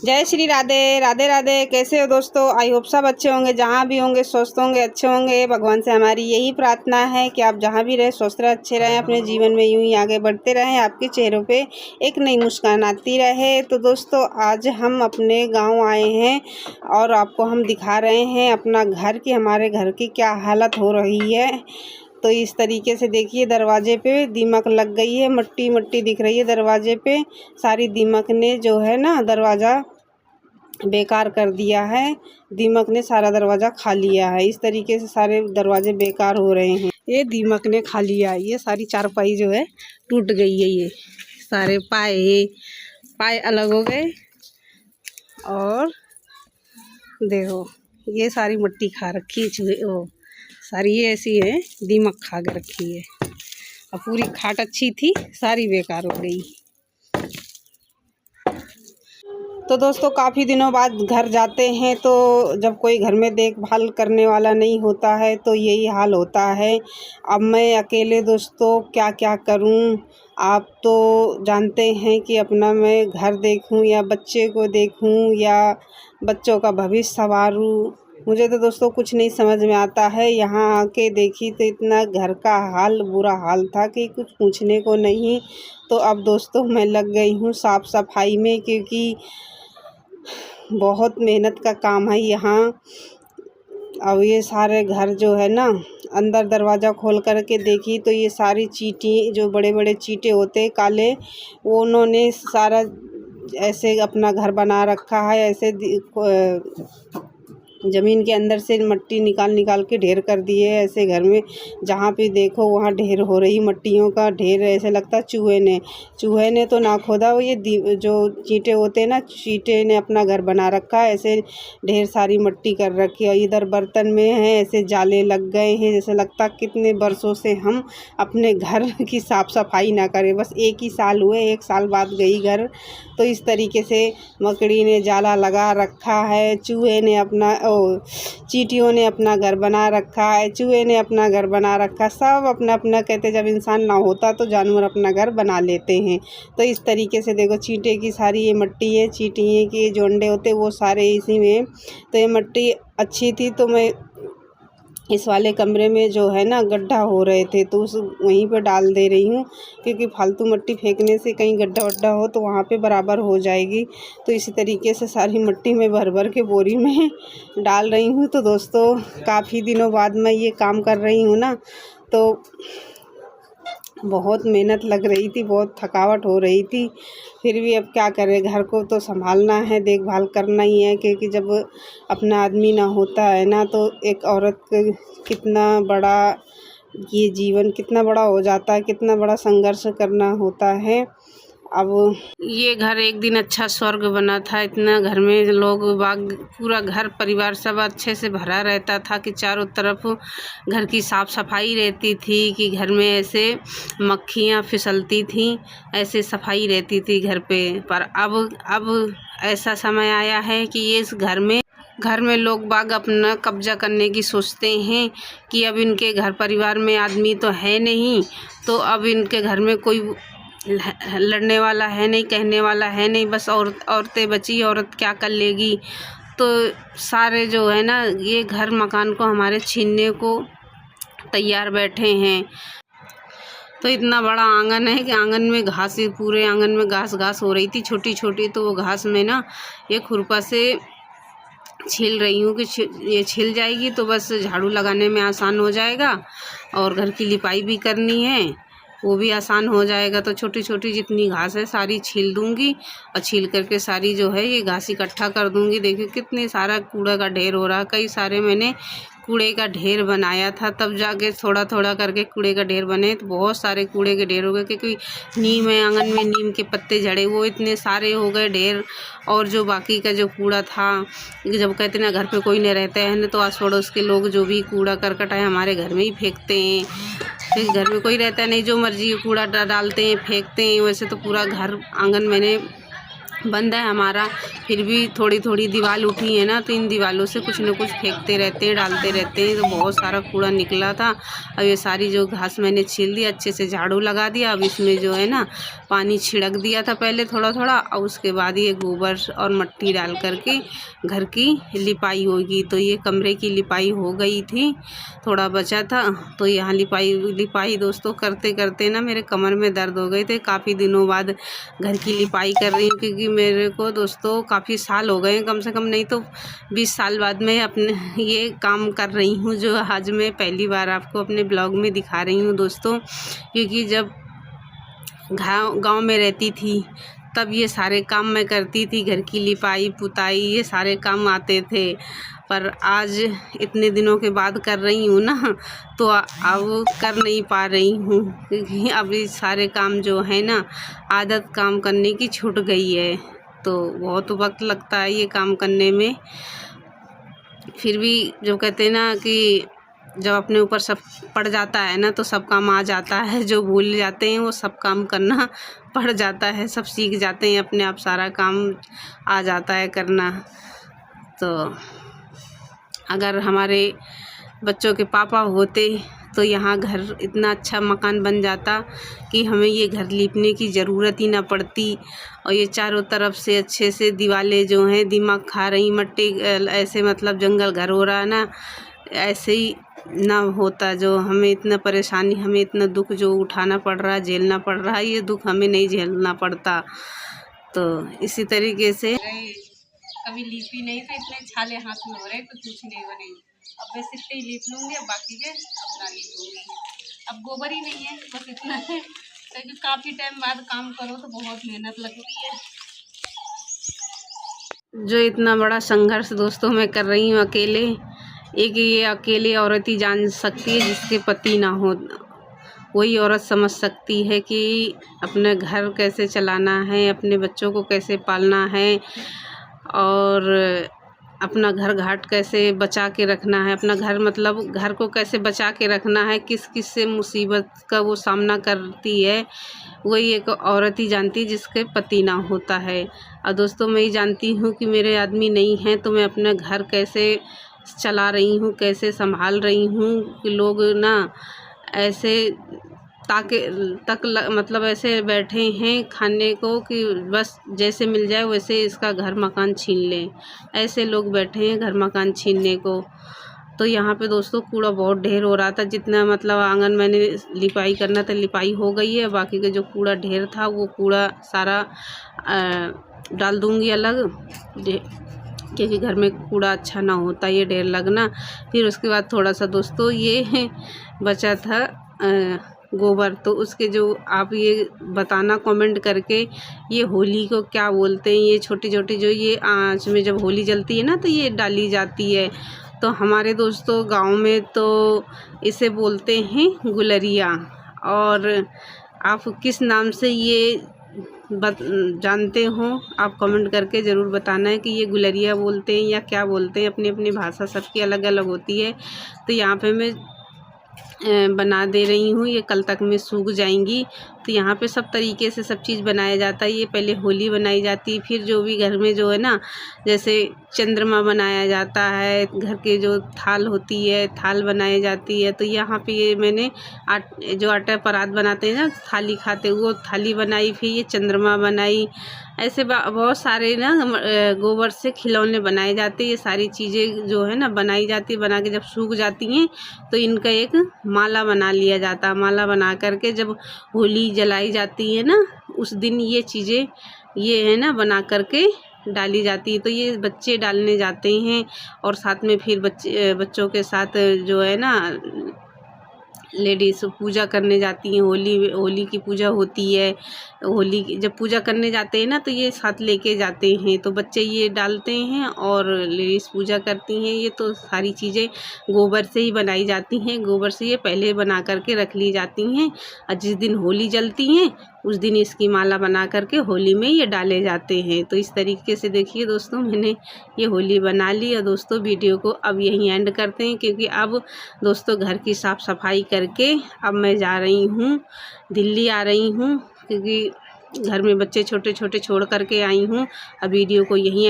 जय श्री राधे राधे राधे। कैसे हो दोस्तों? आई होप सब अच्छे होंगे, जहाँ भी होंगे स्वस्थ होंगे, अच्छे होंगे। भगवान से हमारी यही प्रार्थना है कि आप जहाँ भी रहें स्वस्थ रहें, अच्छे रहें, अपने जीवन में यूं ही आगे बढ़ते रहें, आपके चेहरों पे एक नई मुस्कान आती रहे। तो दोस्तों आज हम अपने गांव आए हैं और आपको हम दिखा रहे हैं अपना घर की, हमारे घर की क्या हालत हो रही है। तो इस तरीके से देखिए, दरवाजे पे दीमक लग गई है, मट्टी मट्टी दिख रही है दरवाजे पे। सारी दीमक ने जो है ना दरवाज़ा बेकार कर दिया है, दीमक ने सारा दरवाज़ा खा लिया है। इस तरीके से सारे दरवाजे बेकार हो रहे हैं। ये दीमक ने खा लिया है, ये सारी चारपाई जो है टूट गई है, ये सारे पाए अलग हो गए। और देखो ये सारी मट्टी खा रखी है, चूहे वो सारी ये ऐसी है, दीमक खा के रखी है। और पूरी खाट अच्छी थी, सारी बेकार हो गई। तो दोस्तों काफ़ी दिनों बाद घर जाते हैं, तो जब कोई घर में देखभाल करने वाला नहीं होता है तो यही हाल होता है। अब मैं अकेले दोस्तों क्या क्या करूं? आप तो जानते हैं कि अपना मैं घर देखूं या बच्चे को देखूं या बच्चों का भविष्य संवारूं, मुझे तो दोस्तों कुछ नहीं समझ में आता है। यहाँ आके देखी तो इतना घर का हाल बुरा हाल था कि कुछ पूछने को नहीं। तो अब दोस्तों मैं लग गई हूँ साफ़ सफाई में, क्योंकि बहुत मेहनत का काम है यहाँ। अब ये सारे घर जो है ना, अंदर दरवाज़ा खोल कर के देखी तो ये सारी चींटी, जो बड़े बड़े चींटे होते हैं काले, वो उन्होंने सारा ऐसे अपना घर बना रखा है। ऐसे ज़मीन के अंदर से मट्टी निकाल के ढेर कर दिए है। ऐसे घर में जहाँ पे देखो वहाँ ढेर हो रही, मट्टियों का ढेर। ऐसे लगता है चूहे ने तो ना खोदा, वो ये जो चींटे होते हैं ना, चींटे ने अपना घर बना रखा है। ऐसे ढेर सारी मट्टी कर रखी है। इधर बर्तन में है, ऐसे जाले लग गए हैं। जैसे लगता कितने बरसों से हम अपने घर की साफ़ सफाई ना करें, बस एक ही साल हुए, एक साल बाद गई घर। तो इस तरीके से मकड़ी ने जाला लगा रखा है, चूहे ने अपना चींटियों ने अपना घर बना रखा है, चूहे ने अपना घर बना रखा। सब अपना अपना कहते, जब इंसान ना होता तो जानवर अपना घर बना लेते हैं। तो इस तरीके से देखो चींटे की सारी ये मट्टी है, चींटियों के जो अंडे होते वो सारे इसी में। तो ये मट्टी अच्छी थी, तो मैं इस वाले कमरे में जो है ना गड्ढा हो रहे थे तो उस वहीं पर डाल दे रही हूँ, क्योंकि फालतू मट्टी फेंकने से कहीं गड्ढा वड्ढा हो तो वहाँ पे बराबर हो जाएगी। तो इसी तरीके से सारी मट्टी में भर भर के बोरी में डाल रही हूँ। तो दोस्तों काफ़ी दिनों बाद मैं ये काम कर रही हूँ ना, तो बहुत मेहनत लग रही थी, बहुत थकावट हो रही थी। फिर भी अब क्या करें, घर को तो संभालना है, देखभाल करना ही है। क्योंकि जब अपना आदमी ना होता है ना, तो एक औरत कितना बड़ा ये जीवन कितना बड़ा हो जाता है, कितना बड़ा संघर्ष करना होता है। अब ये घर एक दिन अच्छा स्वर्ग बना था, इतना घर में लोग बाग, पूरा घर परिवार सब अच्छे से भरा रहता था कि चारों तरफ घर की साफ़ सफाई रहती थी, कि घर में ऐसे मक्खियाँ फिसलती थीं, ऐसे सफाई रहती थी घर पे। पर अब ऐसा समय आया है कि ये इस घर में लोग बाग अपना कब्जा करने की सोचते हैं कि अब इनके घर परिवार में आदमी तो है नहीं, तो अब इनके घर में कोई लड़ने वाला है नहीं, कहने वाला है नहीं, बस औरतें बची, औरत क्या कर लेगी। तो सारे जो है ना ये घर मकान को हमारे छीनने को तैयार बैठे हैं। तो इतना बड़ा आंगन है कि आंगन में घास, पूरे आंगन में घास हो रही थी छोटी छोटी। तो वो घास में ना ये खुरपा से छील रही हूँ कि ये छिल जाएगी तो बस झाड़ू लगाने में आसान हो जाएगा, और घर की लिपाई भी करनी है वो भी आसान हो जाएगा। तो छोटी छोटी जितनी घास है सारी छील दूंगी, और छील करके सारी जो है ये घास इकट्ठा कर दूंगी। देखिए कितने सारा कूड़ा का ढेर हो रहा, कई सारे मैंने कूड़े का ढेर बनाया था, तब जाके थोड़ा थोड़ा करके कूड़े का ढेर बने। तो बहुत सारे कूड़े के ढेर हो गए, क्योंकि नीम है आंगन में, नीम के पत्ते झड़े, वो इतने सारे हो गए ढेर। और जो बाकी का जो कूड़ा था, जब कहते ना घर पे कोई नहीं रहता है ना, तो आस पड़ोस के लोग जो भी कूड़ा करकट है हमारे घर में ही फेंकते हैं। फिर घर में कोई रहता नहीं, जो मर्जी कूड़ा डालते हैं फेंकते हैं। वैसे तो पूरा घर आंगन मैंने बंद है हमारा, फिर भी थोड़ी थोड़ी दीवार उठी है ना, तो इन दीवारों से कुछ न कुछ फेंकते रहते हैं, डालते रहते हैं। तो बहुत सारा कूड़ा निकला था। अब ये सारी जो घास मैंने छील दिया, अच्छे से झाड़ू लगा दिया। अब इसमें जो है ना पानी छिड़क दिया था पहले थोड़ा थोड़ा, और उसके बाद ये गोबर और मट्टी डाल करके घर की लिपाई होगी। तो ये कमरे की लिपाई हो गई थी, थोड़ा बचा था। तो यहाँ लिपाई दोस्तों करते करते ना मेरे कमर में दर्द हो गए थे। काफ़ी दिनों बाद घर की लिपाई कर रही हूँ, क्योंकि मेरे को दोस्तों काफ़ी साल हो गए हैं, कम से कम नहीं तो 20 साल बाद मैं अपने ये काम कर रही हूँ, जो आज मैं पहली बार आपको अपने ब्लॉग में दिखा रही हूँ दोस्तों। क्योंकि जब गांव में रहती थी तब ये सारे काम मैं करती थी, घर की लिपाई पुताई ये सारे काम आते थे। पर आज इतने दिनों के बाद कर रही हूँ ना, तो अब कर नहीं पा रही हूँ, क्योंकि अभी सारे काम जो है ना आदत काम करने की छूट गई है। तो बहुत वक्त लगता है ये काम करने में। फिर भी जो कहते हैं ना कि जब अपने ऊपर सब पड़ जाता है ना, तो सब काम आ जाता है। जो भूल जाते हैं वो सब काम करना पड़ जाता है, सब सीख जाते हैं अपने आप, सारा काम आ जाता है करना। तो अगर हमारे बच्चों के पापा होते तो यहाँ घर इतना अच्छा मकान बन जाता कि हमें ये घर लीपने की ज़रूरत ही ना पड़ती। और ये चारों तरफ से अच्छे से दीवारें जो हैं दिमाग खा रही, मट्टी ऐसे मतलब जंगल घर हो रहा है ना, ऐसे ही ना होता। जो हमें इतना परेशानी, हमें इतना दुख जो उठाना पड़ रहा है, झेलना पड़ रहा है, ये दुख हमें नहीं झेलना पड़ता। तो इसी तरीके से कभी लीपी नहीं तो इतने छाले हाथ में हो रहे तो कुछ नहीं हो रही। अब बस इतने ही लीप लूँगी, अब बाकी के अपना लीपूँगी। अब गोबर ही नहीं है, बस इतना है, क्योंकि काफ़ी टाइम बाद काम करो तो बहुत मेहनत लगती है। जो इतना बड़ा संघर्ष दोस्तों मैं कर रही हूँ अकेले, एक ये अकेली औरत ही जान सकती है, जिसके पति ना हो। वही औरत समझ सकती है कि अपने घर कैसे चलाना है, अपने बच्चों को कैसे पालना है, और अपना घर घाट कैसे बचा के रखना है, अपना घर मतलब घर को कैसे बचा के रखना है, किस किस से मुसीबत का वो सामना करती है, वही एक औरत ही जानती है जिसके पति ना होता है। और दोस्तों मैं ही जानती हूँ कि मेरे आदमी नहीं हैं, तो मैं अपना घर कैसे चला रही हूँ, कैसे संभाल रही हूँ। कि लोग ना ऐसे मतलब ऐसे बैठे हैं खाने को कि बस जैसे मिल जाए वैसे इसका घर मकान छीन लें, ऐसे लोग बैठे हैं घर मकान छीनने को। तो यहाँ पे दोस्तों कूड़ा बहुत ढेर हो रहा था। जितना मतलब आंगन मैंने लिपाई करना था, लिपाई हो गई है। बाकी का जो कूड़ा ढेर था वो कूड़ा सारा डाल दूँगी अलग, क्योंकि घर में कूड़ा अच्छा ना होता ये ढेर लगना। फिर उसके बाद थोड़ा सा दोस्तों ये बचा था गोबर, तो उसके जो आप ये बताना कमेंट करके ये होली को क्या बोलते हैं। ये छोटी छोटी जो ये आँच में जब होली जलती है ना, तो ये डाली जाती है। तो हमारे दोस्तों गांव में तो इसे बोलते हैं गुलरिया, और आप किस नाम से ये जानते हो आप कमेंट करके ज़रूर बताना है कि ये गुलरिया बोलते हैं या क्या बोलते हैं। अपनी अपनी भाषा सबकी अलग अलग होती है। तो यहाँ पे मैं बना दे रही हूँ, ये कल तक में सूख जाएंगी। तो यहाँ पे सब तरीके से सब चीज़ बनाया जाता है। ये पहले होली बनाई जाती है, फिर जो भी घर में जो है ना, जैसे चंद्रमा बनाया जाता है, घर के जो थाल होती है थाल बनाई जाती है। तो यहाँ पे ये मैंने जो आटा परात बनाते हैं ना थाली खाते, वो थाली बनाई, फिर ये चंद्रमा बनाई। ऐसे बहुत सारे ना गोबर से खिलौने बनाए जाते हैं। ये सारी चीज़ें जो है ना बनाई जाती है, बना के जब सूख जाती हैं तो इनका एक माला बना लिया जाता है। माला बना करके जब होली जलाई जाती है ना, उस दिन ये चीज़ें ये है ना बना करके डाली जाती है। तो ये बच्चे डालने जाते हैं, और साथ में फिर बच्चों के साथ जो है ना लेडीज़ पूजा करने जाती हैं। होली की पूजा होती है। होली की जब पूजा करने जाते हैं ना, तो ये साथ लेके जाते हैं। तो बच्चे ये डालते हैं और लेडीज़ पूजा करती हैं। ये तो सारी चीज़ें गोबर से ही बनाई जाती हैं। गोबर से ये पहले बना करके रख ली जाती हैं, और जिस दिन होली जलती हैं उस दिन इसकी माला बना करके होली में ये डाले जाते हैं। तो इस तरीके से देखिए दोस्तों मैंने ये होली बना ली। और दोस्तों वीडियो को अब यहीं एंड करते हैं, क्योंकि अब दोस्तों घर की साफ़ सफाई करके अब मैं जा रही हूँ दिल्ली आ रही हूँ, क्योंकि घर में बच्चे छोटे छोटे छोड़ करके आई हूँ। अब वीडियो को यहीं